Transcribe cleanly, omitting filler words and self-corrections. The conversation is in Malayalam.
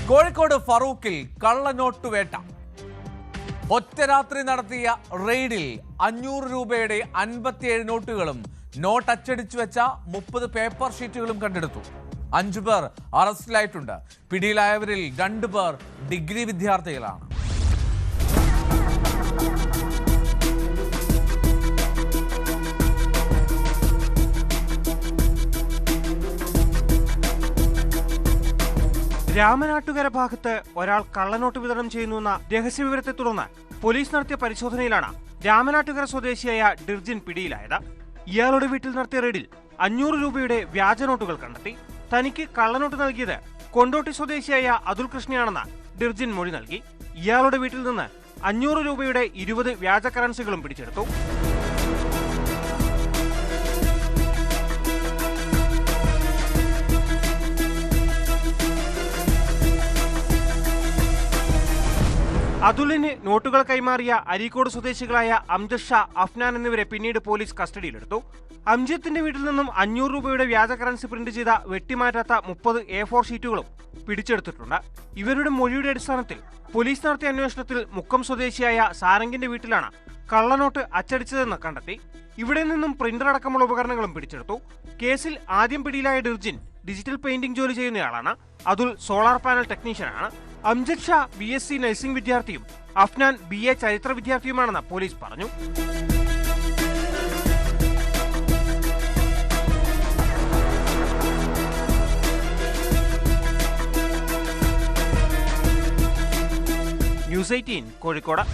കോഴിക്കോട് ഫറൂഖിൽ കള്ളനോട്ട് വേട്ട. ഒറ്റ രാത്രി നടത്തിയ റെയ്ഡിൽ 500 രൂപയുടെ 57 നോട്ടുകളും നോട്ട് അച്ചടിച്ചു വെച്ച 30 പേപ്പർ ഷീറ്റുകളും കണ്ടെടുത്തു. 5 പേർ അറസ്റ്റിലായിട്ടുണ്ട്. പിടിയിലായവരിൽ 2 പേർ ഡിഗ്രി വിദ്യാർത്ഥികളാണ്. രാമനാട്ടുകര ഭാഗത്ത് ഒരാൾ കള്ളനോട്ട് വിതരണം ചെയ്യുന്നുവെന്ന രഹസ്യവിവരത്തെ തുടർന്ന് പോലീസ് നടത്തിയ പരിശോധനയിലാണ് രാമനാട്ടുകര സ്വദേശിയായ ഡിർജിൻ പിടിയിലായത്. ഇയാളുടെ വീട്ടിൽ നടത്തിയ റെയ്ഡിൽ 500 രൂപയുടെ വ്യാജനോട്ടുകൾ കണ്ടെത്തി. തനിക്ക് കള്ളനോട്ട് നൽകിയത് കൊണ്ടോട്ടി സ്വദേശിയായ അതുൽ കൃഷ്ണയാണെന്ന് ഡിർജിൻ മൊഴി നൽകി. ഇയാളുടെ വീട്ടിൽ നിന്ന് 500 രൂപയുടെ 20 വ്യാജ കറൻസികളും പിടിച്ചെടുത്തു. അതുലിന് നോട്ടുകൾ കൈമാറിയ അരീക്കോട് സ്വദേശികളായ അംജദ് ഷാ, അഫ്നാൻ എന്നിവരെ പിന്നീട് പോലീസ് കസ്റ്റഡിയിലെടുത്തു. അംജിത്തിന്റെ വീട്ടിൽ നിന്നും 500 രൂപയുടെ വ്യാജ കറൻസി പ്രിന്റ് ചെയ്ത വെട്ടിമാറ്റാത്ത 30 A4 ഷീറ്റുകളും പിടിച്ചെടുത്തിട്ടുണ്ട്. ഇവരുടെ മൊഴിയുടെ അടിസ്ഥാനത്തിൽ പോലീസ് നടത്തിയ അന്വേഷണത്തിൽ മുക്കം സ്വദേശിയായ സാരംഗിന്റെ വീട്ടിലാണ് കള്ളനോട്ട് അച്ചടിച്ചതെന്ന് കണ്ടെത്തി. ഇവിടെ നിന്നും പ്രിന്റർ അടക്കമുള്ള ഉപകരണങ്ങളും പിടിച്ചെടുത്തു. കേസിൽ ആദ്യം പിടിയിലായ ഡിർജിൻ ഡിജിറ്റൽ പെയിന്റിംഗ് ജോലി ചെയ്യുന്നയാളാണ്. അതുൽ സോളാർ പാനൽ ടെക്നീഷ്യനാണ്. അംജദ് ഷാ BSc നഴ്സിംഗ് വിദ്യാർത്ഥിയും അഫ്നാൻ BA ചരിത്ര വിദ്യാർത്ഥിയുമാണെന്ന് പോലീസ് പറഞ്ഞു. ന്യൂസ് 18 കോഴിക്കോട്.